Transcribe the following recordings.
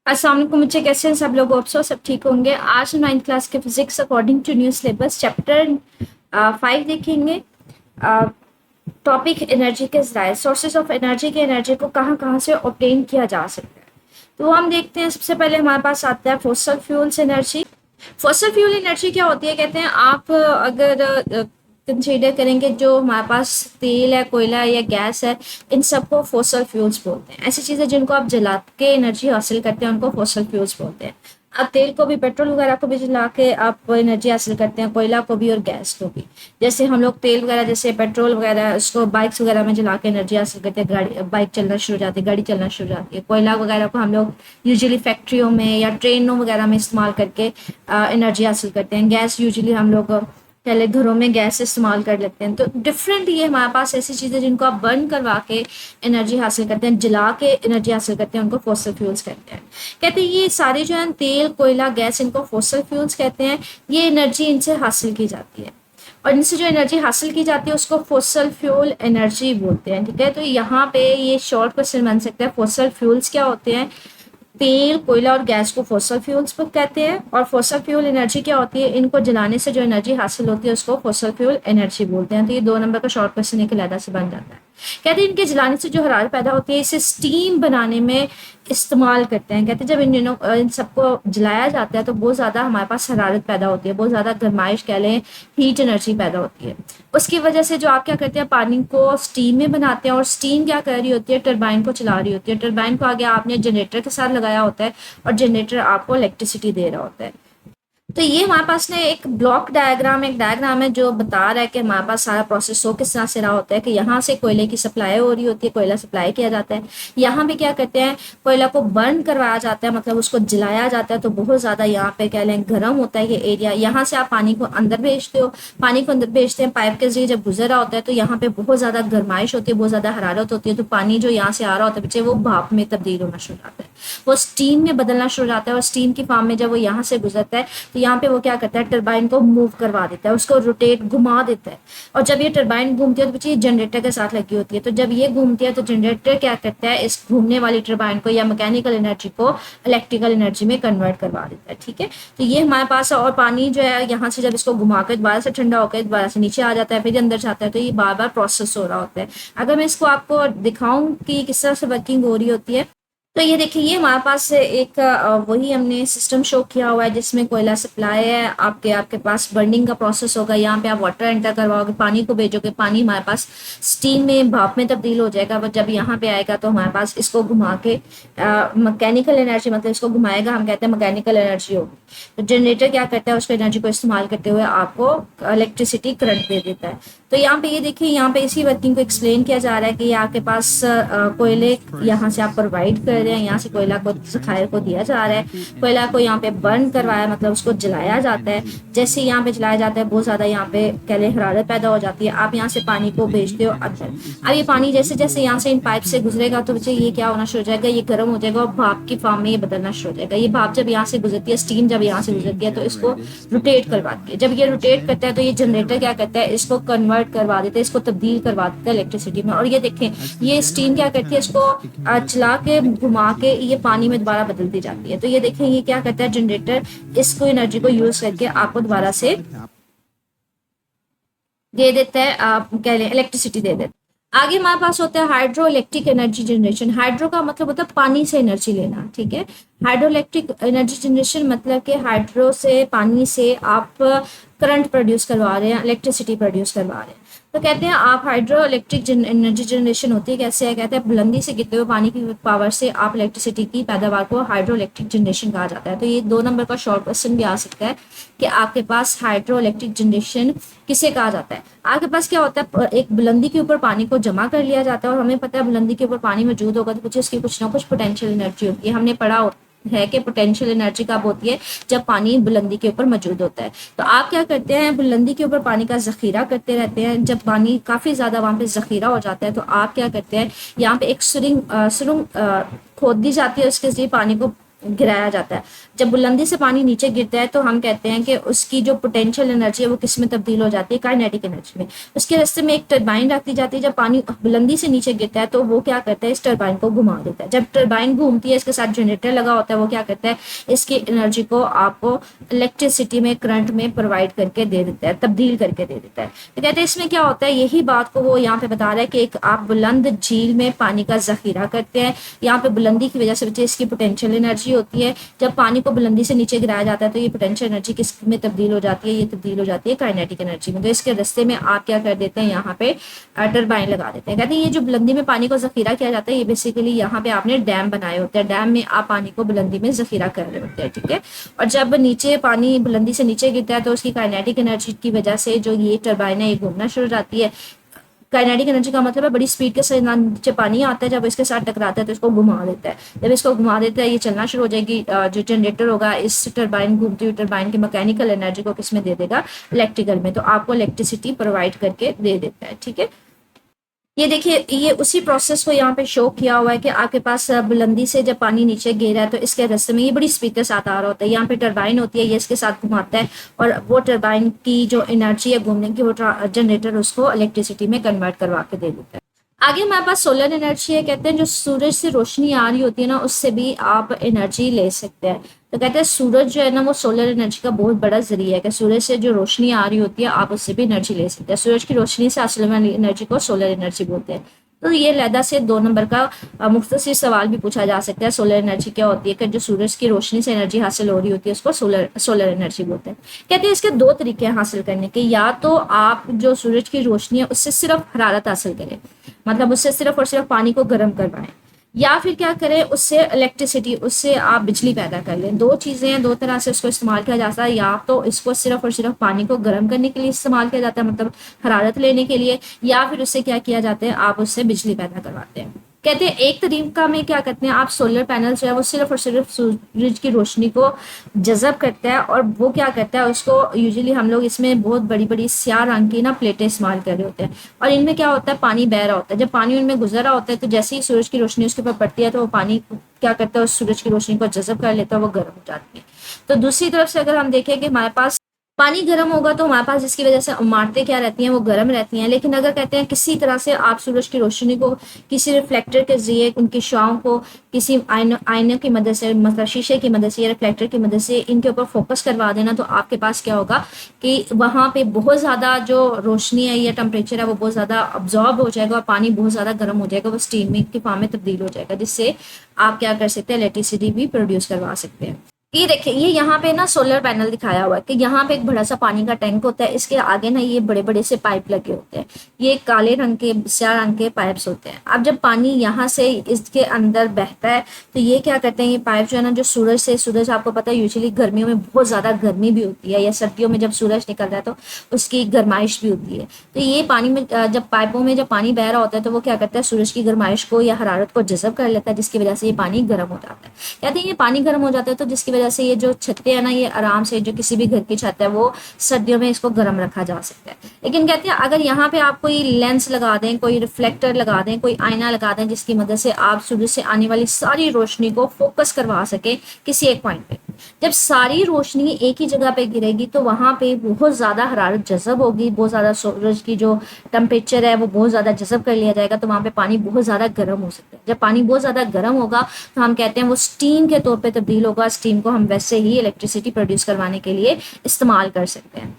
अस्सलाम वालेकुम बच्चे, कैसे हैं सब लोग? होप सो सब ठीक होंगे। आज हम 9th क्लास के physics according to new syllabus chapter 5 देखेंगे। टॉपिक एनर्जी के ज़राए, सोर्सेज ऑफ एनर्जी के एनर्जी को कहाँ कहाँ से ऑब्टेन किया जा सकता है। तो हम देखते हैं, सबसे पहले हमारे पास आता है fossil fuels energy. Fossil fuel energy क्या होती है? कहते हैं आप अगर कंसीडर करेंगे जो हमारे पास तेल है, कोयला है या गैस है, इन सबको फॉसिल फ्यूल्स बोलते हैं। ऐसी चीज़ें जिनको आप जला के एनर्जी हासिल करते हैं उनको फॉसिल फ्यूल्स बोलते हैं। आप तेल को भी, पेट्रोल वगैरह को भी जला के आप एनर्जी हासिल करते हैं, कोयला को भी और गैस को भी। जैसे हम लोग तेल वगैरह, जैसे पेट्रोल वगैरह, उसको बाइक्स वगैरह में जला के एनर्जी हासिल करते हैं, गाड़ी बाइक चलना शुरू हो जाती है, गाड़ी चलना शुरू हो जाती है। कोयला वगैरह को हम लोग यूजुअली फैक्ट्रियों में या ट्रेनों वगैरह में इस्तेमाल करके एनर्जी हासिल करते हैं। गैस यूजुअली हम लोग पहले घरों में गैस इस्तेमाल कर लेते हैं। तो डिफरेंट ये हमारे पास ऐसी चीज़ें जिनको आप बर्न करवा के एनर्जी हासिल करते हैं, जला के एनर्जी हासिल करते हैं, उनको फॉसिल फ्यूल्स कहते हैं। कहते हैं ये सारे जो हैं तेल, कोयला, गैस, इनको फॉसिल फ्यूल्स कहते हैं। ये एनर्जी इनसे हासिल की जाती है और इनसे जो एनर्जी हासिल की जाती है उसको फॉसिल फ्यूल एनर्जी बोलते हैं। ठीक है, तो यहाँ पे ये शॉर्ट क्वेश्चन बन सकता है, फॉसिल फ्यूल्स क्या होते हैं? तेल, कोयला और गैस को फॉसिल फ्यूल्स कहते हैं। और फॉसिल फ्यूल एनर्जी क्या होती है? इनको जलाने से जो एनर्जी हासिल होती है उसको फॉसिल फ्यूल एनर्जी बोलते हैं। तो ये 2 नंबर का शॉर्ट क्वेश्चन एक अलग से बन जाता है। कहते हैं इनके जलाने से जो हरारत पैदा होती है इसे स्टीम बनाने में इस्तेमाल करते हैं। कहते हैं जब इन सबको जलाया जाता है तो बहुत ज़्यादा हमारे पास हरारत पैदा होती है, बहुत ज़्यादा गर्माइश कह लें, हीट एनर्जी पैदा होती है। उसकी वजह से जो आप क्या करते हैं, पानी को स्टीम में बनाते हैं और स्टीम क्या कर रही होती है? टरबाइन को चला रही होती है। टरबाइन को आगे आपने जनरेटर के साथ लगाया होता है और जनरेटर आपको इलेक्ट्रिसिटी दे रहा होता है। तो ये हमारे पास ने एक ब्लॉक डायग्राम, एक डायग्राम है जो बता रहा है कि हमारे पास सारा प्रोसेस हो किस तरह से रहा होता है कि यहाँ से कोयले की सप्लाई हो रही होती है, कोयला सप्लाई किया जाता है। यहाँ पे क्या करते हैं, कोयला को बर्न करवाया जाता है, मतलब उसको जलाया जाता है। तो बहुत ज़्यादा यहाँ पे कह लें गर्म होता है ये एरिया। यहाँ से आप पानी को अंदर भेजते हो, पानी को अंदर भेजते हैं पाइप के जरिए, जब गुजर रहा होता है तो यहाँ पे बहुत ज़्यादा गर्माइश होती है, बहुत ज़्यादा हरारत होती है। तो पानी जो यहाँ से आ रहा होता है बच्चे, वो भाप में तब्दील होना शुरू हो जाता है, वो स्टीम में बदलना शुरू हो जाता है। और स्टीम की फॉर्म में जब वो यहाँ से गुजरता है तो यहाँ पे वो क्या करता है, टरबाइन को मूव करवा देता है, उसको रोटेट, घुमा देता है। और जब ये टरबाइन घूमती है तो बच्चे जनरेटर के साथ लगी होती है। तो जब ये घूमती है तो जनरेटर क्या करता है, इस घूमने वाली टरबाइन को या मैकेनिकल एनर्जी को इलेक्ट्रिकल एनर्जी में कन्वर्ट करवा देता है। ठीक है, तो ये हमारे पास है। और पानी जो है यहाँ से जब इसको घुमा कर दोबारा से ठंडा होकर दोबारा से नीचे आ जाता है, फिर अंदर जाता है। तो ये बार बार प्रोसेस हो रहा होता है। अगर मैं इसको आपको दिखाऊं कि किस तरह से वर्किंग हो रही होती है, तो ये देखिए, ये हमारे पास एक वही हमने सिस्टम शो किया हुआ है जिसमें कोयला सप्लाई है, आपके पास बर्निंग का प्रोसेस होगा। यहाँ पे आप वाटर एंटर करवाओगे, पानी को भेजोगे, पानी हमारे पास स्टीम में, भाप में तब्दील हो जाएगा। बट जब यहाँ पे आएगा तो हमारे पास इसको घुमा के मैकेनिकल एनर्जी, मतलब इसको घुमाएगा, हम कहते हैं मैकेनिकल एनर्जी होगी। तो जनरेटर क्या करता है, उसको एनर्जी को इस्तेमाल करते हुए आपको इलेक्ट्रिसिटी करंट दे देता है। तो यहाँ पे ये देखिए, यहाँ पे इसी वर्किंग को एक्सप्लेन किया जा रहा है कि आपके पास कोयले यहाँ से आप प्रोवाइड कर रहे हैं, यहाँ से कोयला को ज़खायर को दिया जा रहा है, कोयला को यहाँ पे बर्न करवाया, मतलब उसको जलाया जाता है। जैसे यहाँ पे जलाया जाता है बहुत ज़्यादा यहाँ पे कह लें हरारत पैदा हो जाती है। आप यहाँ से पानी को भेजते हो अंदर। अब ये पानी जैसे जैसे यहाँ से इन पाइप से गुजरेगा तो बच्चे ये क्या होना शुरू हो जाएगा, ये गर्म हो जाएगा और भाप की फॉर्म में ये बदलना शुरू हो जाएगा। ये भाप जब यहाँ से गुजरती है, स्टीम जब यहाँ से गुजरती है तो इसको रोटेट करवाती है। जब ये रोटेट करता है तो ये जनरेटर क्या करता है, इसको कन्वर्ट करवा देता है, इसको तब्दील करवा देता है इलेक्ट्रिसिटी में। और ये देखें, ये स्टीम क्या करती है, इसको चला के घुमा के ये पानी में दोबारा बदलती जाती है। तो ये देखें, ये क्या करता है, जनरेटर इसको एनर्जी को यूज करके आपको दोबारा से दे देता है, आप कह लें इलेक्ट्रिसिटी दे देता है। आगे हमारे पास होता है hydro electric energy generation. Hydro का मतलब होता है पानी से एनर्जी लेना। ठीक है, हाइड्रो इलेक्ट्रिक एनर्जी जनरेशन मतलब कि हाइड्रो से, पानी से आप करंट प्रोड्यूस करवा रहे हैं, इलेक्ट्रिसिटी प्रोड्यूस करवा रहे हैं। तो कहते हैं आप हाइड्रो इलेक्ट्रिक एनर्जी जनरेशन होती है कैसे है, कहते हैं बुलंदी से गिरते हुए पानी की पावर से आप इलेक्ट्रिसिटी की पैदावार को हाइड्रो इलेक्ट्रिक जनरेशन कहा जाता है। तो ये 2 नंबर का शॉर्ट क्वेश्चन भी आ सकता है कि आपके पास हाइड्रो इलेक्ट्रिक जनरेशन किसे कहा जाता है। आपके पास क्या होता है, एक बुलंदी के ऊपर पानी को जमा कर लिया जाता है और हमें पता है बुलंदी के ऊपर पानी मौजूद होगा तो कुछ उसकी कुछ ना कुछ पोटेंशियल एनर्जी होती है। हमने पढ़ा है कि पोटेंशियल एनर्जी कब होती है, जब पानी बुलंदी के ऊपर मौजूद होता है। तो आप क्या करते हैं, बुलंदी के ऊपर पानी का जखीरा करते रहते हैं। जब पानी काफ़ी ज़्यादा वहाँ पे जखीरा हो जाता है तो आप क्या करते हैं, यहाँ पे एक सुरंग खोद दी जाती है, उसके जरिए पानी को गिराया जाता है। जब बुलंदी से पानी नीचे गिरता है तो हम कहते हैं कि उसकी जो पोटेंशियल एनर्जी है वो किस में तब्दील हो जाती है, काइनेटिक एनर्जी में। उसके रास्ते में एक टरबाइन रख दी जाती है। जब पानी बुलंदी से नीचे गिरता है तो वो क्या करता है, इस टरबाइन को घुमा देता है। जब टरबाइन घूमती है, इसके साथ जनरेटर लगा होता है, वो क्या करता है, इसकी एनर्जी को आपको इलेक्ट्रिसिटी में, करंट में प्रोवाइड करके दे देता है, तब्दील करके दे देता है। तो कहते हैं इसमें क्या होता है, यही बात को वो यहाँ पे बता रहा है कि एक आप बुलंद झील में पानी का जखीरा करते हैं। यहाँ पे बुलंदी की वजह से बच्चे इसकी पोटेंशियल एनर्जी होती है। जब पानी को बुलंदी से नीचे गिराया जाता है तो ये पोटेंशियल एनर्जी किस में तब्दील हो जाती है, ये तब्दील हो जाती है काइनेटिक एनर्जी में। तो इसके रास्ते में आप क्या कर देते हैं, यहाँ पे टरबाइन लगा देते हैं। कहते हैं ये जो बुलंदी में पानी को जखीरा किया जाता है, ये बेसिकली यहाँ पे आपने डैम बनाए होते हैं। डैम में आप पानी को बुलंदी में जखीरा कर रहे होते हैं, ठीक है। और जब नीचे पानी बुलंदी से नीचे गिरता है तो उसकी काइनेटिक एनर्जी की वजह से जो ये टरबाइन है ये घूमना शुरू हो जाती है। काइनेटिक एनर्जी का मतलब है बड़ी स्पीड के साथ नीचे पानी आता है, जब इसके साथ टकराता है तो इसको घुमा देता है। जब इसको घुमा देता है ये चलना शुरू हो जाएगी। जो जनरेटर होगा इस टरबाइन, घूमती हुई टरबाइन की मैकेनिकल एनर्जी को किसमें दे देगा, इलेक्ट्रिकल में। तो आपको इलेक्ट्रिसिटी प्रोवाइड करके दे देता है, ठीक है। ये देखिए, ये उसी प्रोसेस को यहाँ पे शो किया हुआ है कि आपके पास बुलंदी से जब पानी नीचे गिरा है तो इसके रास्ते में ये बड़ी स्पीड के साथ आ रहा होता है। यहाँ पे टरबाइन होती है, ये इसके साथ घुमाता है और वो टरबाइन की जो एनर्जी है घूमने की, वो जनरेटर उसको इलेक्ट्रिसिटी में कन्वर्ट करवा के दे देता है। आगे हमारे पास सोलर एनर्जी है। कहते हैं जो सूरज से रोशनी आ रही होती है ना, उससे भी आप एनर्जी ले सकते हैं। तो कहते हैं सूरज जो है ना वो सोलर एनर्जी का बहुत बड़ा जरिया है कि सूरज से जो रोशनी आ रही होती है आप उससे भी एनर्जी ले सकते हैं। सूरज की रोशनी से हासिल होने वाली एनर्जी को सोलर एनर्जी बोलते हैं। तो ये लहदा से 2 नंबर का मुख्तसर सवाल भी पूछा जा सकता है, सोलर एनर्जी क्या होती है, कि जो सूरज की रोशनी से एनर्जी हासिल हो रही होती है उसको सोलर एनर्जी बोलते हैं। कहते हैं इसके 2 तरीके हैं हासिल करने के। या तो आप जो सूरज की रोशनी है उससे सिर्फ हरारत हासिल करें, मतलब उससे सिर्फ और सिर्फ पानी को गर्म करवाएं, या फिर क्या करें, उससे इलेक्ट्रिसिटी, उससे आप बिजली पैदा कर लें। 2 चीज़ें हैं, 2 तरह से उसको इस्तेमाल किया जाता है। या तो इसको सिर्फ और सिर्फ पानी को गर्म करने के लिए इस्तेमाल किया जाता है, मतलब हरारत लेने के लिए, या फिर उससे क्या किया जाता है, आप उससे बिजली पैदा करवाते हैं। कहते हैं एक तरीका में क्या करते हैं, आप सोलर पैनल जो है वो सिर्फ और सिर्फ सूरज की रोशनी को जज़ब करता है और वो क्या करता है, उसको यूजुअली हम लोग इसमें बहुत बड़ी बड़ी स्याह रंग की ना प्लेटें इस्तेमाल कर रहे होते हैं और इनमें क्या होता है, पानी बह रहा होता है। जब पानी उनमें गुजर रहा होता है तो जैसे ही सूरज की रोशनी उसके ऊपर पड़ती है तो वो पानी क्या करता है, उस सूरज की रोशनी को जज़ब कर लेता है, वो गर्म हो जाती है। तो दूसरी तरफ से अगर हम देखें कि हमारे पास पानी गर्म होगा तो हमारे पास जिसकी वजह से इमारतें क्या रहती हैं, वो गर्म रहती हैं। लेकिन अगर कहते हैं किसी तरह से आप सूरज की रोशनी को किसी रिफ्लेक्टर के जरिए, उनकी शाओं को किसी आईने की मदद से, मतलब शीशे की मदद से या रिफ्लेक्टर की मदद से इनके ऊपर फोकस करवा देना, तो आपके पास क्या होगा कि वहाँ पे बहुत ज़्यादा जो रोशनी है या टेम्परेचर है वो बहुत ज़्यादा अब्जॉर्ब हो जाएगा और पानी बहुत ज़्यादा गर्म हो जाएगा, वो स्टीम की फॉर्म में तब्दील हो जाएगा, जिससे आप क्या कर सकते हैं, इलेक्ट्रिसिटी भी प्रोड्यूस करवा सकते हैं। ये देखिए, ये यहाँ पे ना सोलर पैनल दिखाया हुआ है कि यहाँ पे एक बड़ा सा पानी का टैंक होता है, इसके आगे ना ये बड़े बड़े से पाइप लगे होते हैं, ये काले रंग के, स्याह रंग के पाइप्स होते हैं। अब जब पानी यहाँ से इसके अंदर बहता है तो ये क्या करते हैं, ये पाइप जो है ना, जो सूरज आपको पता है यूजुअली गर्मियों में बहुत ज़्यादा गर्मी भी होती है, या सर्दियों में जब सूरज निकल रहा है तो उसकी गर्माइश भी होती है। तो ये पानी में जब पाइपों में जब पानी बह रहा होता है तो वो क्या करता है, सूरज की गर्माइश को या हरारत को जज़ब कर लेता है, जिसकी वजह से ये पानी गर्म हो जाता है। कहते हैं ये पानी गर्म हो जाता है तो जिसकी वजह से ये जो छतें है ना, ये आराम से, जो किसी भी घर की छत है वो सर्दियों में इसको गर्म रखा जा सकता है। लेकिन कहते हैं अगर यहाँ पे आप कोई लेंस लगा दें, कोई रिफ्लेक्टर लगा दें, कोई आईना लगा दें, जिसकी मदद से आप सूरज से आने वाली सारी रोशनी को फोकस करवा सके किसी एक पॉइंट पे, जब सारी रोशनी एक ही जगह पे गिरेगी तो वहां पे बहुत ज्यादा हरारत जज़ब होगी, बहुत ज्यादा सूरज की जो टेम्परेचर है वो बहुत ज्यादा जज़ब कर लिया जाएगा, तो वहां पे पानी बहुत ज्यादा गर्म हो सकता है। जब पानी बहुत ज्यादा गर्म होगा तो हम कहते हैं वो स्टीम के तौर पे तब्दील होगा। स्टीम को हम वैसे ही इलेक्ट्रिसिटी प्रोड्यूस करवाने के लिए इस्तेमाल कर सकते हैं।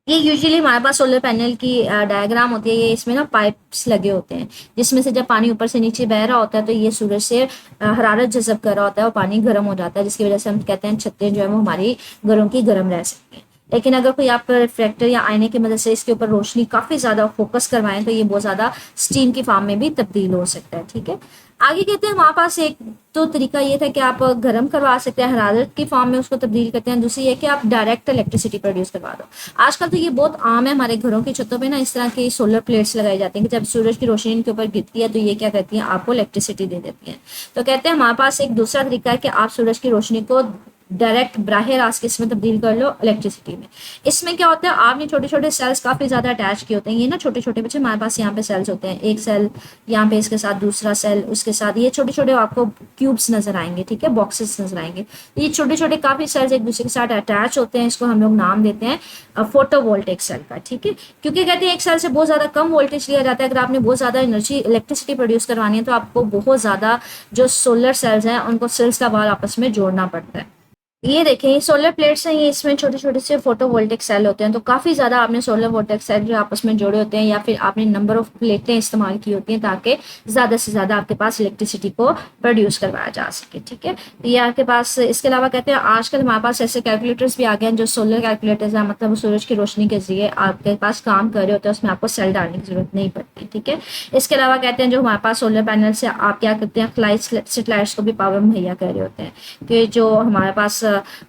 ये यूजुअली हमारे पास सोलर पैनल की डायग्राम होती है। ये इसमें ना पाइप्स लगे होते हैं जिसमें से जब पानी ऊपर से नीचे बह रहा होता है तो ये सूरज से हरारत जज़ब कर रहा होता है और पानी गर्म हो जाता है, जिसकी वजह से हम कहते हैं छतें जो है वो हमारी घरों की गर्म रह सकती हैं। लेकिन अगर कोई आप रिफ्लेक्टर या आईने की मदद से इसके ऊपर रोशनी काफ़ी ज़्यादा फोकस करवाएं तो ये बहुत ज़्यादा स्टीम की फॉर्म में भी तब्दील हो सकता है। ठीक है, आगे कहते हैं हमारे पास एक तो तरीका ये था कि आप गर्म करवा सकते हैं, हरारत की फॉर्म में उसको तब्दील करते हैं। दूसरी ये कि आप डायरेक्ट इलेक्ट्रिसिटी प्रोड्यूस करवा दो। आजकल तो ये बहुत आम है, हमारे घरों की छतों पे ना इस तरह की सोलर प्लेट्स लगाई जाती हैं कि जब सूरज की रोशनी इनके ऊपर गिरती है तो ये क्या करती हैं, आपको इलेक्ट्रिसिटी दे देती हैं। तो कहते हैं हमारे पास एक दूसरा तरीका है कि आप सूरज की रोशनी को डायरेक्ट बराह रास्त किसमें तब्दील कर लो, इलेक्ट्रिसिटी में। इसमें क्या होता है, आपने छोटे छोटे सेल्स काफ़ी ज़्यादा अटैच किए होते हैं, ये ना छोटे छोटे बच्चे हमारे पास यहाँ पे सेल्स होते हैं, एक सेल यहाँ पे इसके साथ दूसरा सेल, उसके साथ ये छोटे छोटे आपको क्यूब्स नजर आएंगे, ठीक है, बॉक्सेस नजर आएंगे। ये छोटे छोटे काफ़ी सेल्स एक दूसरे के साथ अटैच होते हैं, इसको हम लोग नाम देते हैं फोटोवोल्टिक सेल का, ठीक है। क्योंकि कहते हैं एक सेल से बहुत ज़्यादा कम वोल्टेज लिया जाता है, अगर आपने बहुत ज़्यादा एनर्जी इलेक्ट्रिसिटी प्रोड्यूस करवानी है तो आपको बहुत ज़्यादा जो सोलर सेल्स हैं उनको सेल्स का बार आपस में जोड़ना पड़ता है। ये देखें, ये सोलर प्लेट्स हैं, ये इसमें छोटे छोटे से फोटोवोल्टिक सेल होते हैं, तो काफ़ी ज़्यादा आपने सोलर वोल्टिक सेल जो आपस में जोड़े होते हैं, या फिर आपने नंबर ऑफ प्लेटें इस्तेमाल की होती हैं ताकि ज़्यादा से ज़्यादा आपके पास इलेक्ट्रिसिटी को प्रोड्यूस करवाया जा सके, ठीक है। ये आपके पास, इसके अलावा कहते हैं आजकल हमारे पास ऐसे कैलकुलेटर्स भी आ गए हैं जो सोलर कैलकुलेटर्स हैं, मतलब सूरज की रोशनी के जरिए आपके पास काम कर रहे होते हैं, उसमें आपको सेल डालने की जरूरत नहीं पड़ती, ठीक है। इसके अलावा कहते हैं जो हमारे पास सोलर पैनल से आप क्या करते हैं, सेटेलाइट्स को भी पावर मुहैया कर रहे होते हैं, कि जो हमारे पास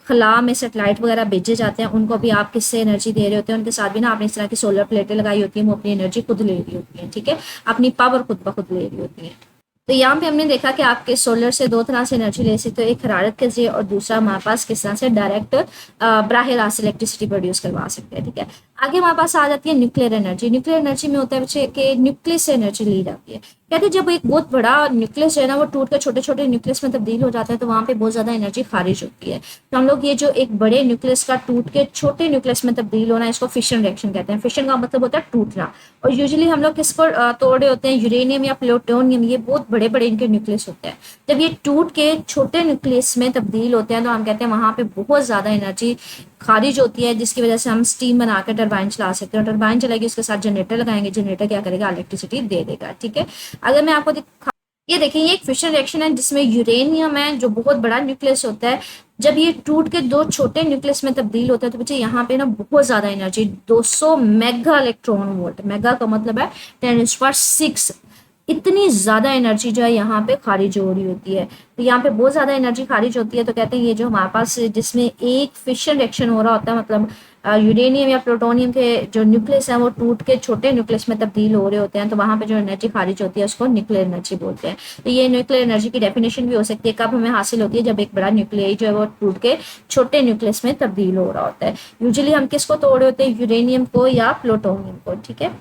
खला में सेटेलाइट वगैरह भेजे जाते हैं उनको भी आप किससे एनर्जी दे रहे होते हैं, उनके साथ भी ना आपने इस तरह की सोलर प्लेटें लगाई होती हैं, वो अपनी एनर्जी खुद ले रही होती हैं, ठीक है, अपनी पावर खुद ब खुद ले रही होती हैं। तो यहाँ पे हमने देखा कि आपके सोलर से दो तरह से एनर्जी ले सकते हो, एक हरारत के जरिए और दूसरा हमारे पास किस तरह से डायरेक्ट बराह रास्त इलेक्ट्रिसिटी प्रोड्यूस करवा सकते हैं, ठीक है। आगे हमारे पास आ जाती है न्यूक्लियर एनर्जी। न्यूक्लियर एनर्जी में होता है बच्चे कि न्यूक्लियस से एनर्जी ली जाती है। कहते हैं जब एक बहुत बड़ा न्यूक्लियस है ना वो टूट कर छोटे छोटे न्यूक्लियस में तब्दील हो जाता है तो वहाँ पे बहुत ज़्यादा एनर्जी खारिज होती है। तो हम लोग ये जो एक बड़े न्यूक्लियस का टूट के छोटे न्यूक्लियस में तब्दील होना, इसको फिशन रिएक्शन कहते हैं। फिशन का मतलब होता है टूटना, और यूजुअली हम लोग किसको तोड़ रहे होते हैं, यूरेनियम या प्लूटोनियम, ये बहुत बड़े बड़े इनके न्यूक्लियस होते हैं। जब ये टूट के छोटे न्यूक्लियस में तब्दील होते हैं तो हम कहते हैं वहाँ पे बहुत ज़्यादा एनर्जी खारिज होती है, जिसकी वजह से हम स्टीम बनाकर टरबाइन चला सकते हैं। टरबाइन चलेगी, उसके साथ जनरेटर लगाएंगे, जनरेटर क्या करेगा, इलेक्ट्रिसिटी दे देगा, ठीक है। अगर मैं आपको ये देखिए, ये एक फिशन रिएक्शन है जिसमें यूरेनियम है जो बहुत बड़ा न्यूक्लियस होता है, जब ये टूट के दो छोटे न्यूक्लियस में तब्दील होता है तो बच्चे यहाँ पे ना बहुत ज्यादा energy, 200 mega electron volt, mega का मतलब है 10⁻⁶, इतनी ज़्यादा एनर्जी जो है यहाँ पे खारिज हो रही होती है। तो यहाँ पे बहुत ज़्यादा एनर्जी खारिज होती है, तो कहते हैं ये जो हमारे पास जिसमें एक फिशन रिएक्शन हो रहा होता है, मतलब यूरेनियम या प्लूटोनियम के जो न्यूक्लियस हैं वो टूट के छोटे न्यूक्लियस में तब्दील हो रहे होते हैं, तो वहाँ पे जो एनर्जी खारिज होती है उसको न्यूक्लियर एनर्जी बोलते हैं। तो ये न्यूक्लियर एनर्जी की डेफिनेशन भी हो सकती है, कब हमें हासिल होती है, जब एक बड़ा न्यूक्लियाई जो है वो टूट के छोटे न्यूक्लियस में तब्दील हो रहा होता है। यूजुअली हम किसको तोड़ रहे होते हैं, यूरेनियम को या प्लूटोनियम को, ठीक है।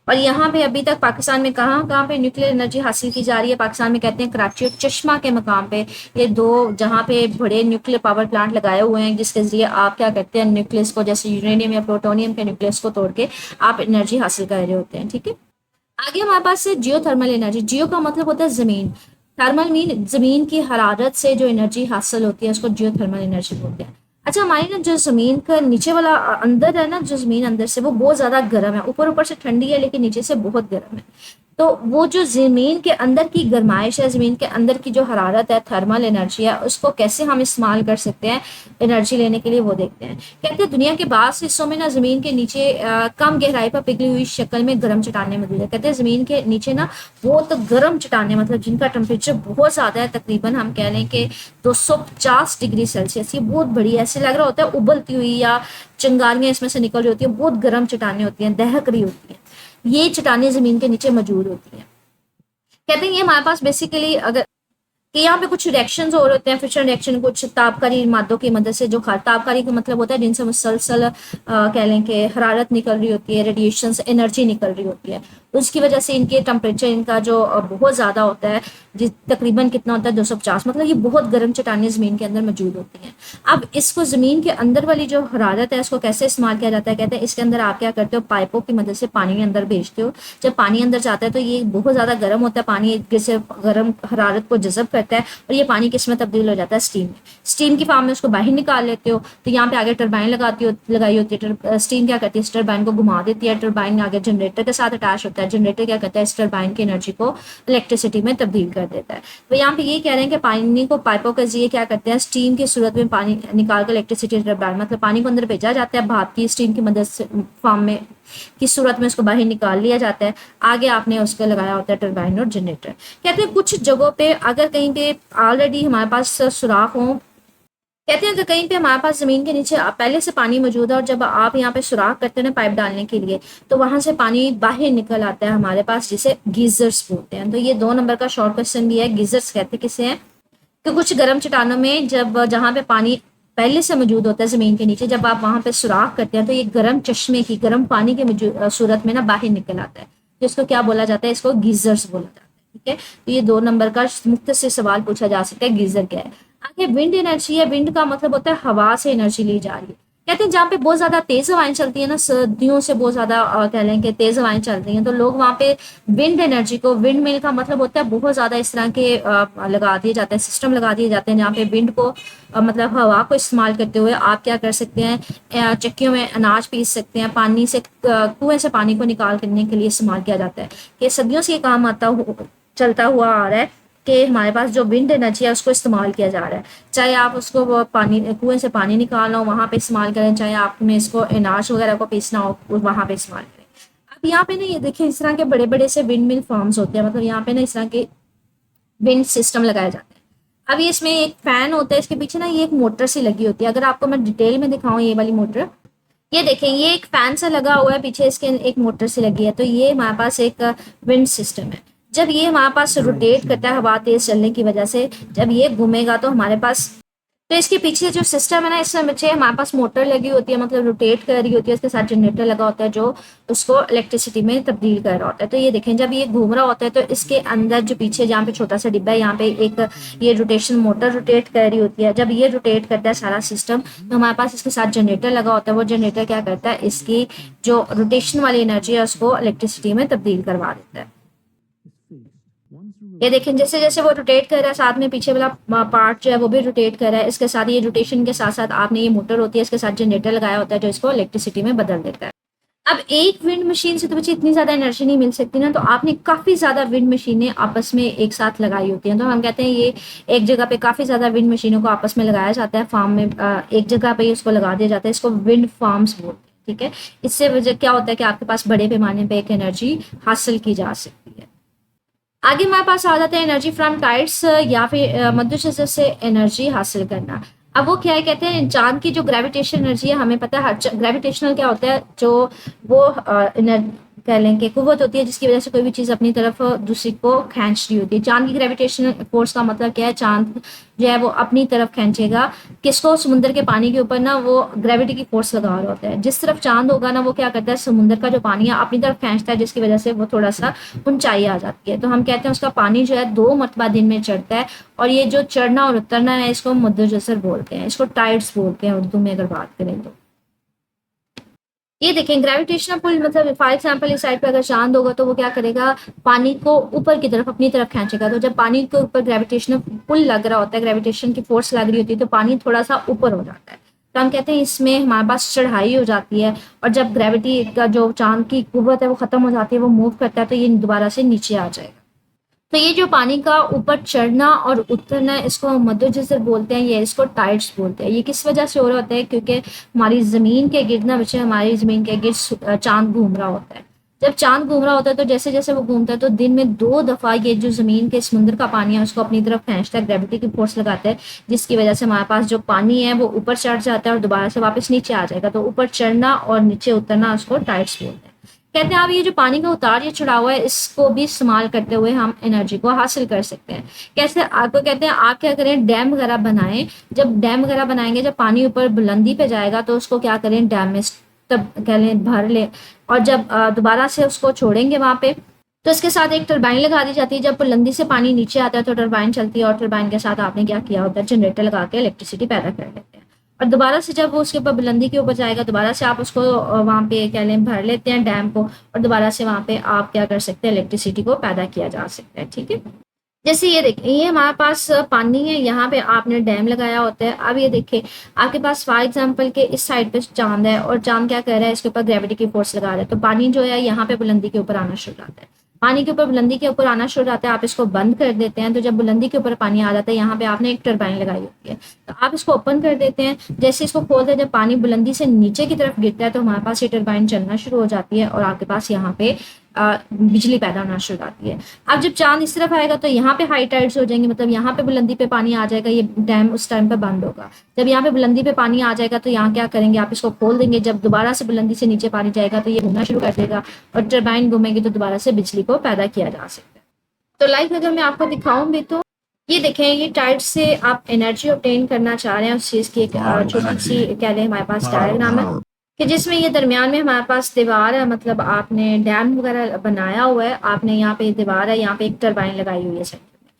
और यहाँ पे अभी तक पाकिस्तान में कहाँ कहाँ पे न्यूक्लियर एनर्जी हासिल की जा रही है, पाकिस्तान में कहते हैं कराची और चश्मा के मकाम पे, ये दो जहाँ पे बड़े न्यूक्लियर पावर प्लांट लगाए हुए हैं, जिसके जरिए आप क्या करते हैं, न्यूक्लियस को जैसे यूरेनियम या प्लूटोनियम के न्यूक्लियस को तोड़ के आप एनर्जी हासिल कर रहे होते हैं, ठीक है। आगे हमारे पास है जियो थर्मल एनर्जी। जियो का मतलब होता है जमीन, थर्मल मीन जमीन की हरारत से जो एनर्जी हासिल होती है उसको जियो थर्मल एनर्जी बोलते हैं। अच्छा, हमारी ना जो जमीन का नीचे वाला अंदर है ना, जो जमीन अंदर से वो बहुत ज्यादा गर्म है, ऊपर ऊपर से ठंडी है लेकिन नीचे से बहुत गर्म है। तो वो जो जमीन के अंदर की गर्माइश है, जमीन के अंदर की जो हरारत है, थर्मल एनर्जी है, उसको कैसे हम इस्तेमाल कर सकते हैं एनर्जी लेने के लिए, वो देखते हैं। कहते हैं दुनिया के बास हिस्सों में ना जमीन के नीचे कम गहराई पर पिघली हुई शक्ल में गर्म चट्टानें मौजूद है। कहते हैं जमीन के नीचे ना बहुत गर्म चट्टानें, मतलब जिनका टेम्परेचर बहुत ज्यादा है, तकरीबन हम कह लें कि 250 डिग्री सेल्सियस, ये बहुत बड़ी, ऐसे लग रहा होता है उबलती हुई या चिंगारियां इसमें से निकल रही होती है, बहुत गर्म चट्टानें होती हैं, दहक रही होती हैं, ये चट्टानें जमीन के नीचे मौजूद होती हैं। कहते हैं ये हमारे पास बेसिकली अगर कि यहाँ पे कुछ रिएक्शंस हो रहे होते हैं, फिशन रिएक्शन, कुछ तापकारी मादों की मदद से, जो तापकारी का मतलब होता है जिनसे मुसलसल कह लें कि हरारत निकल रही होती है, रेडिएशन एनर्जी निकल रही होती है, उसकी वजह से इनके टेम्परेचर इनका जो बहुत ज़्यादा होता है, जिस तकरीबन कितना होता है 250, मतलब ये बहुत गर्म चट्टानें ज़मीन के अंदर मौजूद होती हैं। अब इसको ज़मीन के अंदर वाली जो हरारत है इसको कैसे इस्तेमाल किया जाता है, कहते हैं इसके अंदर आप क्या करते हो, पाइपों की मदद से पानी अंदर भेजते हो। जब पानी अंदर जाता है तो ये बहुत ज़्यादा गर्म होता है, पानी जैसे गर्म हरारत को जज़ब करता है और ये पानी किस में तब्दील हो जाता है, स्टीम में। स्टीम की फॉर्म में उसको बाहर निकाल लेते हो। तो यहाँ पे आगे टरबाइन लगाई होती है, स्टीम क्या करती है, इस टरबाइन को घुमा देती है, टरबाइन आगे जनरेटर के साथ अटैच होता है, जनरेटर क्या करता है, इस टरबाइन की एनर्जी को इलेक्ट्रिसिटी में तब्दील कर देता है। तो यहाँ पे ये कह रहे हैं कि पानी को पाइपों के जरिए क्या करते हैं, स्टीम की सूरत में पानी निकाल कर इलेक्ट्रिसिटी टरबाइन, मतलब पानी को अंदर भेजा जाता है, भाप की स्टीम की मदद से फॉर्म में की सूरत में उसको बाहर निकाल लिया जाता है। आगे आपने उसको लगाया होता है टरबाइन और जनरेटर। कहते हैं कुछ जगहों पे अगर कहीं पे ऑलरेडी हमारे पास सुराख हो, कहते हैं कि कहीं पे हमारे पास जमीन के नीचे पहले से पानी मौजूद है और जब आप यहाँ पे सुराख करते हैं ना पाइप डालने के लिए, तो वहां से पानी बाहर निकल आता है हमारे पास, जिसे गीजर्स बोलते हैं। तो ये 2 नंबर का शॉर्ट क्वेश्चन भी है, गीजर्स कहते किसे हैं, कि कुछ गर्म चट्टानों में जब जहाँ पे पानी पहले से मौजूद होता है ज़मीन के नीचे, जब आप वहाँ पे सुराख करते हैं तो ये गर्म चश्मे की गर्म पानी के सूरत में ना बाहर निकल आता है, जिसको क्या बोला जाता है, इसको गीजर्स बोला जाता है। ठीक है, तो ये 2 नंबर का मुख्तसर सवाल पूछा जा सकता है, गीजर क्या है। आगे विंड एनर्जी है। विंड का मतलब होता है हवा से एनर्जी ली जा रही है। कहते हैं जहाँ पे बहुत ज्यादा तेज हवाएं चलती है ना, सर्दियों से बहुत ज्यादा कह लें कि तेज हवाएं चल रही हैं, तो लोग वहाँ पे विंड एनर्जी को, विंड मिल का मतलब होता है बहुत ज्यादा इस तरह के लगा दिए जाते हैं, सिस्टम लगा दिए जाते हैं, जहाँ पे विंड को मतलब हवा को इस्तेमाल करते हुए आप क्या कर सकते हैं, चक्कियों में अनाज पीस सकते हैं, पानी से कुएं से पानी को निकाल करने के लिए इस्तेमाल किया जाता है। कि सदियों से ये काम चलता हुआ आ रहा है कि हमारे पास जो विंड एनर्जी है उसको इस्तेमाल किया जा रहा है। चाहे आप उसको वो पानी कुएं से पानी निकालना हो वहां पे इस्तेमाल करें, चाहे आपने इसको अनाज वगैरह को पीसना हो वहां पे इस्तेमाल करें। अब यहाँ पे ना ये देखिए इस तरह के बड़े बड़े से विंड मिल फार्म्स होते हैं, मतलब यहाँ पे ना इस तरह के विंड सिस्टम लगाए जाते हैं। अभी इसमें एक फैन होता है, इसके पीछे ना ये एक मोटर सी लगी होती है। अगर आपको मैं डिटेल में दिखाऊं ये वाली मोटर, ये देखें ये एक फैन सा लगा हुआ है, पीछे इसके एक मोटर से लगी है, तो ये हमारे पास एक विंड सिस्टम है। जब ये हमारे पास रोटेट करता है हवा तेज चलने की वजह से, जब ये घूमेगा तो हमारे पास, तो इसके पीछे जो सिस्टम है ना, इसमें पीछे हमारे पास मोटर लगी होती है, मतलब रोटेट कर रही होती है, इसके साथ जनरेटर लगा होता है जो उसको इलेक्ट्रिसिटी में तब्दील कर रहा होता है। तो ये देखें जब ये घूम रहा होता है तो इसके अंदर जो पीछे जहाँ पे छोटा सा डिब्बा है, यहाँ पे एक ये रोटेशन मोटर रोटेट कर रही होती है। जब ये रोटेट करता है सारा सिस्टम, तो हमारे पास इसके साथ जनरेटर लगा होता है। वो जनरेटर क्या करता है, इसकी जो रोटेशन वाली एनर्जी है उसको इलेक्ट्रिसिटी में तब्दील करवा देता है। ये देखें जैसे जैसे वो रोटेट कर रहा है, साथ में पीछे वाला पार्ट जो है वो भी रोटेट कर रहा है। इसके साथ ये रोटेशन के साथ साथ आपने ये मोटर होती है, इसके साथ जनरेटर लगाया होता है जो इसको इलेक्ट्रिसिटी में बदल देता है। अब एक विंड मशीन से तो बच्चे इतनी ज्यादा एनर्जी नहीं मिल सकती ना, तो आपने काफी ज्यादा विंड मशीनें आपस में एक साथ लगाई होती हैं। तो हम कहते हैं ये एक जगह पे काफी ज्यादा विंड मशीनों को आपस में लगाया जाता है, फार्म में एक जगह पे उसको लगा दिया जाता है। इसको विंड फार्म्स बोलते हैं। ठीक है, इससे वजह क्या होता है कि आपके पास बड़े पैमाने पे एक एनर्जी हासिल की जा सकती है। आगे हमारे पास आ जाता है एनर्जी फ्रॉम टाइड्स या फिर मध्यशस्त्र से एनर्जी हासिल करना। अब वो क्या है, कहते हैं चांद की जो ग्रेविटेशन एनर्जी है, हमें पता है ग्रेविटेशनल क्या होता है, जो वो कह लें कि कुव्वत होती है जिसकी वजह से कोई भी चीज़ अपनी तरफ दूसरी को खींच रही होती है। चांद की ग्रेविटेशनल फोर्स का मतलब क्या है, चांद जो है वो अपनी तरफ खींचेगा किसको, समुद्र के पानी के ऊपर ना वो ग्रेविटी की फोर्स लगा रहा होता है। जिस तरफ चांद होगा ना वो क्या करता है, समुद्र का जो पानी है अपनी तरफ खींचता है, जिसकी वजह से वो थोड़ा सा ऊंचाई आ जाती है। तो हम कहते हैं उसका पानी जो है 2 मरतबा दिन में चढ़ता है, और ये जो चढ़ना और उतरना है इसको मुद्दजसर बोलते हैं, इसको टाइड्स बोलते हैं उर्दू में अगर बात करें तो। ये देखें ग्रेविटेशनल पुल, मतलब फॉर एग्जांपल इस साइड पे अगर चांद होगा तो वो क्या करेगा, पानी को ऊपर की तरफ अपनी तरफ खींचेगा। तो जब पानी के ऊपर ग्रेविटेशनल पुल लग रहा होता है, ग्रेविटेशन की फोर्स लग रही होती है, तो पानी थोड़ा सा ऊपर हो जाता है। तो हम कहते हैं इसमें हमारे पास चढ़ाई हो जाती है, और जब ग्रेविटी का जो चांद की कुव्वत है वो खत्म हो जाती है, वो मूव करता है, तो ये दोबारा से नीचे आ जाएगा। तो ये जो पानी का ऊपर चढ़ना और उतरना, इसको हम मद्दोजज़र बोलते हैं, ये इसको टाइड्स बोलते हैं। ये किस वजह से हो रहा होता है, क्योंकि हमारी ज़मीन के गिर्द ना बच्चे, हमारी ज़मीन के गिर्द चांद घूम रहा होता है। जब चांद घूम रहा होता है तो जैसे जैसे वो घूमता है तो दिन में 2 दफ़ा ये जो ज़मीन के समुद्र का पानी है उसको अपनी तरफ खींचता है, ग्रेविटी की फोर्स लगाता है, जिसकी वजह से हमारे पास जो पानी है वो ऊपर चढ़ जाता है और दोबारा से वापस नीचे आ जाएगा। तो ऊपर चढ़ना और नीचे उतरना उसको टाइड्स बोलते हैं। कहते हैं आप ये जो पानी का उतार या चढ़ाव है इसको भी इस्तेमाल करते हुए हम एनर्जी को हासिल कर सकते हैं। कैसे, आपको कहते हैं आप क्या करें, डैम वगैरह बनाएं। जब डैम वगैरह बनाएंगे, जब पानी ऊपर बुलंदी पे जाएगा तो उसको क्या करें, डैम में तब कह लें भर लें, और जब दोबारा से उसको छोड़ेंगे वहां पे, तो इसके साथ एक टरबाइन लगा दी जाती है। जब बुलंदी से पानी नीचे आता है तो टरबाइन चलती है, और टरबाइन के साथ आपने क्या किया होता है, जनरेटर लगा के इलेक्ट्रिसिटी पैदा कर लेते हैं। और दोबारा से जब वो उसके ऊपर बुलंदी के ऊपर जाएगा, दोबारा से आप उसको वहाँ पे कह लें भर लेते हैं डैम को, और दोबारा से वहाँ पे आप क्या कर सकते हैं, इलेक्ट्रिसिटी को पैदा किया जा सकता है। ठीक है, जैसे ये देखिए ये हमारे पास पानी है, यहाँ पे आपने डैम लगाया होता है। अब ये देखिए आपके पास फॉर एग्जांपल के इस साइड पे चांद है, और चांद क्या कर रहा है, इसके ऊपर ग्रेविटी की फोर्स लगा रहा है, तो पानी जो है यहाँ पे बुलंदी के ऊपर आना शुरू होता है। पानी के ऊपर बुलंदी के ऊपर आना शुरू होता है, आप इसको बंद कर देते हैं। तो जब बुलंदी के ऊपर पानी आ जाता है, यहाँ पे आपने एक टरबाइन लगाई होती है, तो आप इसको ओपन कर देते हैं। जैसे इसको खोलते हैं, जब पानी बुलंदी से नीचे की तरफ गिरता है तो हमारे पास ये टरबाइन चलना शुरू हो जाती है, और आपके पास यहाँ पे बिजली पैदा होना शुरू होती है। अब जब चांद इस तरफ आएगा तो यहाँ पे हाई टाइड्स हो जाएंगे, मतलब यहाँ पे बुलंदी पे पानी आ जाएगा, ये डैम उस टाइम पे बंद होगा। जब यहाँ पे बुलंदी पे पानी आ जाएगा तो यहाँ क्या करेंगे, आप इसको खोल देंगे। जब दोबारा से बुलंदी से नीचे पानी जाएगा तो ये घूमना शुरू कर देगा, और टरबाइन घूमेगी तो दोबारा से बिजली को पैदा किया जा सकता है। तो लाइक अगर मैं आपको दिखाऊं भी तो ये देखें, ये टाइड से आप एनर्जी ऑब्टेन करना चाह रहे हैं, उस चीज़ की एक छोटी सी कह लें हमारे पास डायग्राम है कि जिसमें ये दरमियान में हमारे पास दीवार है, मतलब आपने डैम वगैरह बनाया हुआ है, आपने यहाँ पे दीवार है, यहाँ पे एक टरबाइन लगाई हुई है सेंटर में।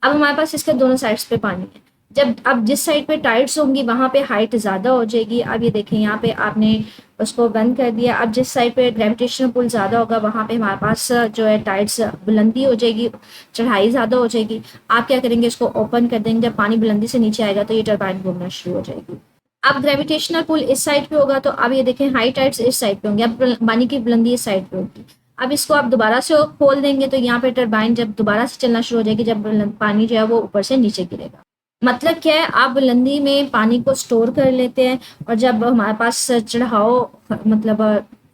अब हमारे पास इसके दोनों साइड्स पे पानी है। जब अब जिस साइड पे टाइड्स होंगी वहां पे हाइट ज़्यादा हो जाएगी। अब ये देखें, यहाँ पे आपने उसको बंद कर दिया। अब जिस साइड पे ग्रेविटेशनल पुल ज़्यादा होगा वहां पे हमारे पास जो है टाइड्स बुलंदी हो जाएगी, चढ़ाई ज़्यादा हो जाएगी। आप क्या करेंगे, इसको ओपन कर देंगे। जब पानी बुलंदी से नीचे आएगा तो ये टरबाइन घूमना शुरू हो जाएगी। अब ग्रेविटेशनल पुल इस साइड पे होगा तो अब ये देखें हाई टाइड्स इस साइड पे होंगे, अब पानी की बुलंदी इस साइड पे होगी। अब इसको आप दोबारा से खोल देंगे तो यहाँ पे टरबाइन जब दोबारा से चलना शुरू हो जाएगी, जब पानी जो है वो ऊपर से नीचे गिरेगा। मतलब क्या है, आप बुलंदी में पानी को स्टोर कर लेते हैं और जब हमारे पास चढ़ाव मतलब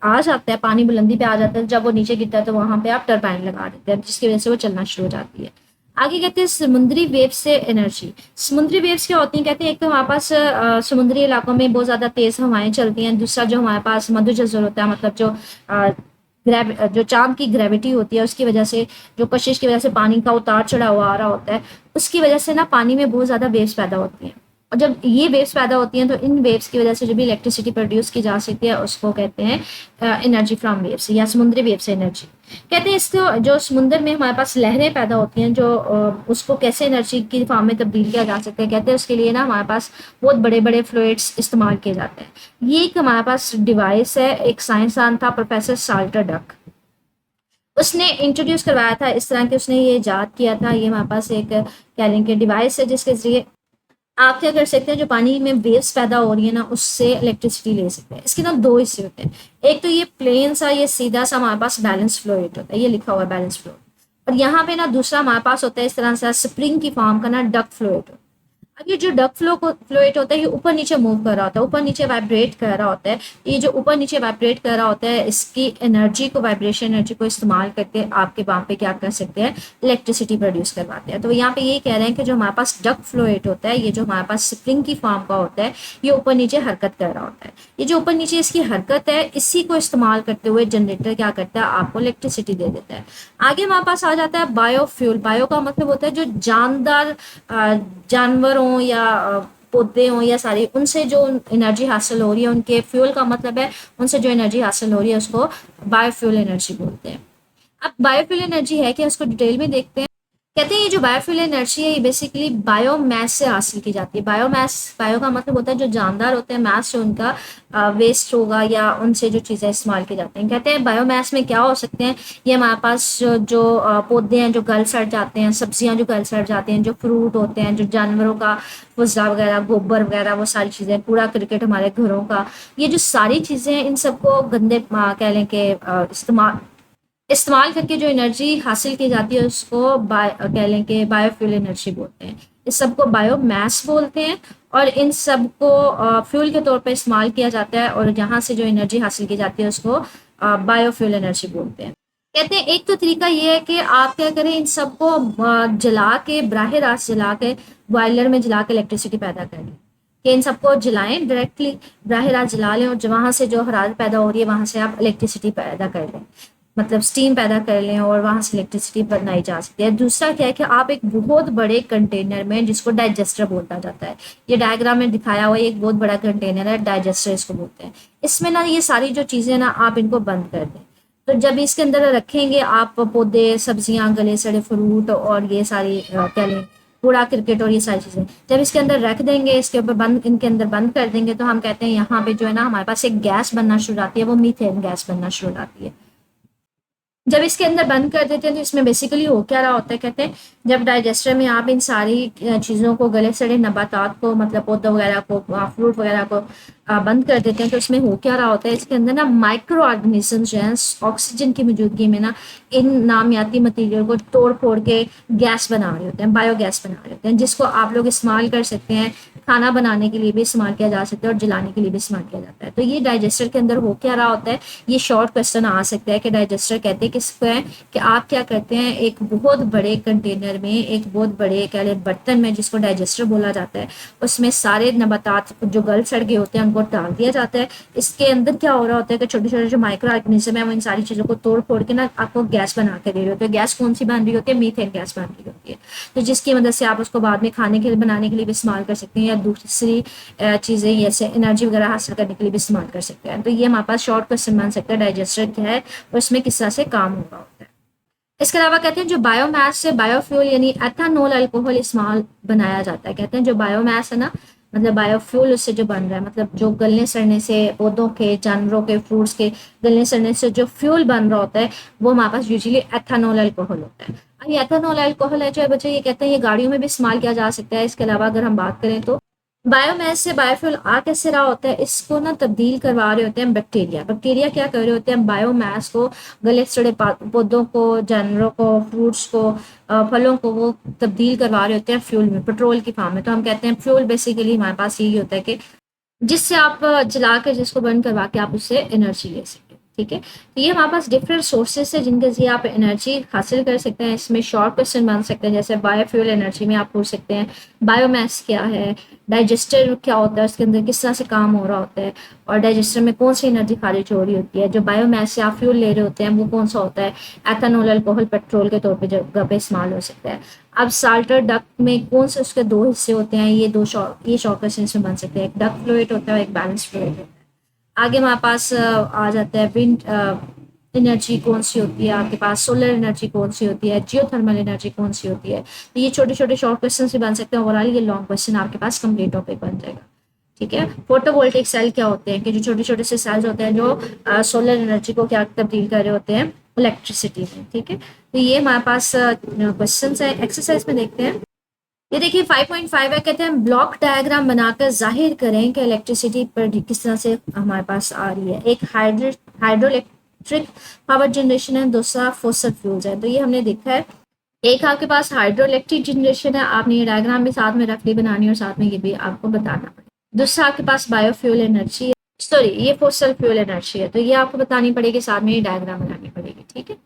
आ जाता है, पानी बुलंदी पे आ जाता है, जब वो नीचे गिरता है तो वहां पे आप टरबाइन लगा देते हैं, जिसकी वजह से वो चलना शुरू हो जाती है। आगे कहते हैं समुद्री वेव से एनर्जी। समुद्री वेव्स क्या होती हैं, कहते हैं एक तो हमारे पास समुद्री इलाकों में बहुत ज़्यादा तेज़ हवाएं चलती हैं। दूसरा जो हमारे पास मधु जज़र होता है, मतलब जो जो चांद की ग्रेविटी होती है उसकी वजह से, जो कशिश की वजह से पानी का उतार चढ़ाव आ रहा होता है, उसकी वजह से ना पानी में बहुत ज़्यादा वेव्स पैदा होती हैं। और जब ये वेव्स पैदा होती हैं तो इन वेव्स की वजह से जो भी इलेक्ट्रिसिटी प्रोड्यूस की जा सकती है उसको कहते हैं एनर्जी फ्रॉम वेव्स या समुद्री वेव से एनर्जी। कहते हैं इसको जो समुद्र में हमारे पास लहरें पैदा होती हैं, जो उसको कैसे एनर्जी की फॉर्म में तब्दील किया जा सकता है, कहते हैं उसके लिए ना हमारे पास बहुत बड़े बड़े फ्लूइड्स इस्तेमाल किए जाते हैं। ये एक हमारे पास डिवाइस है, एक साइंसदान था प्रोफेसर साल्टर डक, उसने इंट्रोड्यूस करवाया था इस तरह के, उसने ये इजाद किया था। ये हमारे पास एक कह लें कि डिवाइस है जिसके जरिए आप क्या कर सकते हैं, जो पानी में वेव्स पैदा हो रही है ना उससे इलेक्ट्रिसिटी ले सकते हैं। इसके ना दो हिस्से होते हैं, एक तो ये प्लेन सा ये सीधा सा हमारे पास बैलेंस फ्लो रेट होता है, ये लिखा हुआ है बैलेंस फ्लो, और यहाँ पे ना दूसरा हमारे पास होता है इस तरह से स्प्रिंग की फॉर्म का ना डक फ्लो रेट। अब ये जो डक फ्लोएट होता है ये ऊपर नीचे मूव कर रहा होता है, ऊपर नीचे वाइब्रेट कर रहा होता है। ये जो ऊपर नीचे वाइब्रेट कर रहा होता है इसकी एनर्जी को, वाइब्रेशन एनर्जी को इस्तेमाल करके आपके वहाँ पे क्या कर सकते हैं, इलेक्ट्रिसिटी प्रोड्यूस करवाते हैं। तो यहाँ पे ये कह रहे हैं कि जो हमारे पास डक फ्लोएट होता है, ये जो हमारे पास स्प्रिंग की फॉर्म का होता है, ये ऊपर नीचे हरकत कर रहा होता है। ये जो ऊपर नीचे इसकी हरकत है, इसी को इस्तेमाल करते हुए जनरेटर क्या करता है, आपको इलेक्ट्रिसिटी दे देता है। आगे हमारे पास आ जाता है बायोफ्यूल। बायो का मतलब होता है जो जानदार जानवर हों या पौधे हों या सारी, उनसे जो एनर्जी हासिल हो रही है, उनके फ्यूल का मतलब है उनसे जो एनर्जी हासिल हो रही है उसको बायोफ्यूल एनर्जी बोलते हैं। अब बायोफ्यूल एनर्जी है कि उसको डिटेल में देखते हैं। कहते हैं ये जो बायोफ्यूल एनर्जी है ये बेसिकली बायोमास से हासिल की जाती है। बायोमास, बायो का मतलब होता है जो जानदार होते हैं, मास जो उनका वेस्ट होगा या उनसे जो चीज़ें इस्तेमाल की जाती हैं। कहते हैं बायोमास में क्या हो सकते हैं, ये हमारे पास जो पौधे हैं जो गल सड़ जाते हैं, सब्जियां जो गल सड़ जाते हैं, जो फ्रूट होते हैं, जो जानवरों का फुजा वगैरह, गोबर वगैरह, वो सारी चीज़ें, कूड़ा क्रिकेट हमारे घरों का, ये जो सारी चीज़ें हैं इन सबको गंदे कह लें कि इस्तेमाल करके जो एनर्जी हासिल की जाती है उसको कह लें कि बायोफ्यूल एनर्जी बोलते हैं। इस सबको बायोमास बोलते हैं और इन सबको फ्यूल के तौर पर इस्तेमाल किया जाता है और जहाँ से जो एनर्जी हासिल की जाती है उसको बायोफ्यूल एनर्जी बोलते हैं। कहते हैं एक तो तरीका ये है कि आप क्या करें, इन सबको जला के, बराह रास्त जला के, बॉयलर में जला के इलेक्ट्रिसिटी पैदा कर लें, कि इन सबको जलाएं डायरेक्टली, बराह रास्त जला लें और वहाँ से जो हरारत पैदा हो रही है वहाँ से आप इलेक्ट्रिसिटी पैदा कर लें, मतलब स्टीम पैदा कर लें और वहाँ से इलेक्ट्रिसिटी बनाई जा सकती है। दूसरा क्या है कि आप एक बहुत बड़े कंटेनर में, जिसको डाइजेस्टर बोला जाता है, ये डायग्राम में दिखाया हुआ है, एक बहुत बड़ा कंटेनर है, डाइजेस्टर इसको बोलते हैं। इसमें ना ये सारी जो चीज़ें ना आप इनको बंद कर दें। तो जब इसके अंदर रखेंगे आप पौधे, सब्जियां, गले सड़े फ्रूट और ये सारी कह लें कूड़ा क्रिकेट और ये सारी चीज़ें जब इसके अंदर रख देंगे, इसके ऊपर बंद, इनके अंदर बंद कर देंगे, तो हम कहते हैं यहाँ पे जो है ना हमारे पास एक गैस बनना शुरू हो जाती है, वो मीथेन गैस बनना शुरू हो जाती है। जब इसके अंदर बंद कर देते हैं तो इसमें बेसिकली हो क्या रहा होता है, कहते हैं जब डाइजेस्टर में आप इन सारी चीज़ों को, गले सड़े नबातात को, मतलब पौधों वगैरह को, फ्रूट वगैरह को बंद कर देते हैं, तो इसमें हो क्या रहा होता है, इसके अंदर ना माइक्रो ऑर्गेनिज्म जो है ऑक्सीजन की मौजूदगी में ना इन नामियाती मटीरियल को तोड़ फोड़ के गैस बना रहे होते हैं, बायोगैस बना रहे होते हैं, जिसको आप लोग इस्तेमाल कर सकते हैं, खाना बनाने के लिए भी इस्तेमाल किया जा सकता है और जलाने के लिए भी इस्तेमाल किया जाता है। तो ये डाइजेस्टर के अंदर हो क्या रहा होता है, ये शॉर्ट क्वेश्चन आ सकता है कि डाइजेस्टर कहते हैं किसको है, कि आप क्या करते हैं, एक बहुत बड़े कंटेनर अंदर में एक बहुत बड़े कह लें बर्तन में, जिसको डाइजेस्टर बोला जाता है, उसमें सारे नबातात जो गल सड़ गए होते हैं उनको डाल दिया जाता है। इसके अंदर क्या हो रहा होता है कि छोटे छोटे जो माइक्रो ऑर्गेनिज्म है वो इन सारी चीज़ों को तोड़ फोड़ के ना आपको गैस बना के दे रहे होते हैं। गैस कौन सी बन रही होती है? मीथेन गैस बन रही होती है, तो जिसकी मदद से आप उसको बाद में खाने के लिए बनाने के लिए भी इस्तेमाल कर सकते हैं, या दूसरी चीज़ें जैसे एनर्जी वगैरह हासिल करने के लिए भी इस्तेमाल कर सकते हैं। तो ये हमारे पास शॉर्ट क्वेश्चन बन सकता है, डाइजेस्टर क्या है और इसमें किस तरह से काम हो रहा होता है। इसके अलावा कहते हैं जो बायोमास से बायोफ्यूल यानी एथानॉल अल्कोहल इस्तेमाल बनाया जाता है। कहते हैं जो बायोमास है ना, मतलब बायोफ्यूल उससे जो बन रहा है, मतलब जो गलने सड़ने से पौधों के, जानवरों के, फ्रूट्स के गलने सड़ने से जो फ्यूल बन रहा होता है वो हमारे पास यूजुअली एथानॉल अल्कोहल होता है। अब ये एथानॉल अल्कोहल है जो बच्चे ये कहते हैं ये गाड़ियों में भी इस्तेमाल किया जा सकता है। इसके अलावा अगर हम बात करें तो बायोमास से बायोफ्यूल आ कैसे रहा होता है, इसको ना तब्दील करवा रहे होते हैं बैक्टीरिया। बैक्टीरिया क्या कर रहे होते हैं? बायोमास को, गले सड़े पौधों को, जानवरों को, फ्रूट्स को, फलों को वो तब्दील करवा रहे होते हैं फ्यूल में, पेट्रोल की फॉर्म में। तो हम कहते हैं फ्यूल बेसिकली हमारे पास यही होता है कि जिससे आप जला कर, जिसको बर्न करवा के आप उससे एनर्जी ले सकते हैं। ठीक है, तो ये हमारे पास डिफरेंट सोर्सेस है जिनके जरिए आप एनर्जी हासिल कर सकते हैं। इसमें शॉर्ट क्वेश्चन बन सकते हैं, जैसे बायोफ्यूल एनर्जी में आप पूछ सकते हैं बायोमास क्या है, डाइजेस्टर क्या होता है, उसके अंदर किस तरह से काम हो रहा होता है, और डाइजेस्टर में कौन सी एनर्जी खारिज हो रही होती है। जो बायोमास से आप फ्यूल ले रहे होते हैं वो कौन सा होता है? एथेनॉल अल्कोहल पेट्रोल के तौर पर जगह पे इस्तेमाल हो सकता है। अब साल्टर डक्ट में कौन से उसके दो हिस्से होते हैं, ये शॉर्ट क्वेश्चन में बन सकते हैं। एक डक्ट फ्लूइड होता है, एक बैलेंस फ्लूइड होता है। आगे हमारे पास आ जाता है विंड एनर्जी कौन सी होती है आपके पास, सोलर एनर्जी कौन सी होती है, जियोथर्मल एनर्जी कौन सी होती है। तो ये छोटे छोटे शॉर्ट क्वेश्चन भी बन सकते हैं। ओवरऑल ये लॉन्ग क्वेश्चन आपके पास कंप्लीट टॉपिक बन जाएगा। ठीक है, फोटोवोल्टिक सेल क्या होते हैं कि जो छोटे छोटे से सेल्स होते हैं जो सोलर एनर्जी को क्या तब्दील कर रहे होते हैं इलेक्ट्रिसिटी में। ठीक है, तो ये हमारे पास क्वेश्चन है। एक्सरसाइज में देखते हैं, ये देखिए 5.5 है, कहते हैं ब्लॉक डायग्राम बनाकर जाहिर करें कि इलेक्ट्रिसिटी पर किस तरह से हमारे पास आ रही है। एक हाइड्रो इलेक्ट्रिक पावर जनरेशन है, दूसरा फॉसिल फ्यूल्स है। तो ये हमने देखा है, एक आपके पास हाइड्रो इलेक्ट्रिक जनरेशन है, आपने ये डायग्राम भी साथ में रख ली बनानी और साथ में ये भी आपको बताना पड़ेगा। दूसरा आपके पास बायोफ्यूल एनर्जी है, सॉरी ये फॉसिल फ्यूल एनर्जी है, तो ये आपको बतानी पड़ेगी, साथ में ये डायग्राम बनानी पड़ेगी। ठीक है,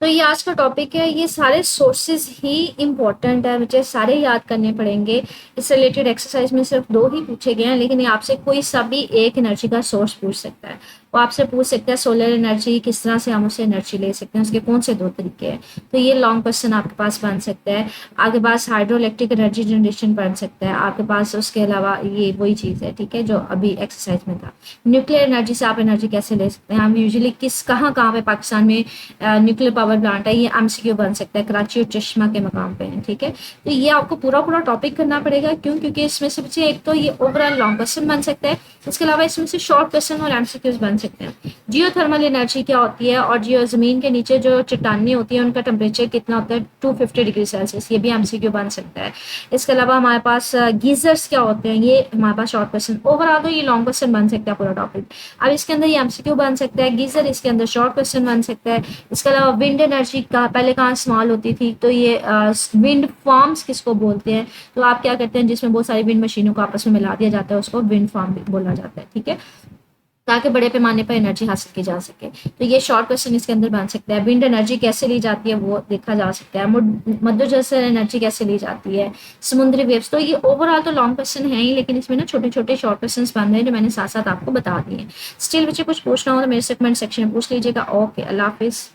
तो ये आज का टॉपिक है। ये सारे सोर्सेज ही इंपॉर्टेंट है, मुझे सारे याद करने पड़ेंगे। इससे रिलेटेड एक्सरसाइज में सिर्फ 2 ही पूछे गए हैं, लेकिन ये आपसे कोई सा भी एक एनर्जी का सोर्स पूछ सकता है। वो आपसे पूछ सकता है सोलर एनर्जी किस तरह से हम उससे एनर्जी ले सकते हैं, उसके कौन से 2 तरीके हैं। तो ये लॉन्ग क्वेश्चन आपके पास बन सकता है। आपके पास हाइड्रो इलेक्ट्रिक एनर्जी जनरेशन बन सकता है आपके पास। उसके अलावा ये वही चीज़ है, ठीक है, जो अभी एक्सरसाइज में था। न्यूक्लियर एनर्जी से आप एनर्जी कैसे ले सकते हैं, हम यूजुअली कहाँ पे पाकिस्तान में न्यूक्लियर पावर प्लांट है, ये एमसीक्यू बन सकता है, कराची और चश्मा के मकाम पे है। ठीक है, तो ये आपको पूरा टॉपिक करना पड़ेगा। क्यों? क्योंकि इसमें से बच्चे एक तो ये ओवरऑल लॉन्ग क्वेश्चन बन सकता है, इसके अलावा इसमें से शॉर्ट क्वेश्चन और एमसीक्यूज बन सकते हैं। जियोथर्मल एनर्जी क्या होती है, और जियो जमीन के नीचे जो चट्टानें होती है उनका टेम्परेचर कितना होता है, 250 डिग्री सेल्सियस, ये भी एमसीक्यू बन सकता है। इसके अलावा हमारे पास गीजर्स क्या होते हैं, ये हमारे पास शॉर्ट क्वेश्चन। ओवरऑल तो ये लॉन्ग क्वेश्चन बन सकता है पूरा टॉपिक। अब इसके अंदर ये एमसीक्यू बन सकता है, गीजर इसके अंदर शॉर्ट क्वेश्चन बन सकता है। इसके अलावा विंड एनर्जी पहले कहाँ इस्तेमाल होती थी, तो ये विंड फार्म्स किसको बोलते हैं, तो आप क्या करते हैं जिसमें बहुत सारी विंड मशीनों को आपस में मिला दिया जाता है उसको विंड फार्म बोला जाता है। ठीक है, ताकि बड़े पैमाने पर एनर्जी हासिल की जा सके। तो ये शॉर्ट क्वेश्चन इसके अंदर बन सकता है। विंड एनर्जी कैसे ली जाती है वो देखा जा सकता है। मध्य से एनर्जी कैसे ली जाती है, समुद्री वेव्स। तो ये ओवरऑल तो लॉन्ग क्वेश्चन है ही, लेकिन इसमें ना छोटे छोटे शॉर्ट क्वेश्चन बन रहे हैं जो मैंने साथ साथ आपको बता दिए। स्टिल बच्चे कुछ पूछना हो तो मेरे से कमेंट सेक्शन में पूछ लीजिएगा। ओके, अल्लाह हाफिज़।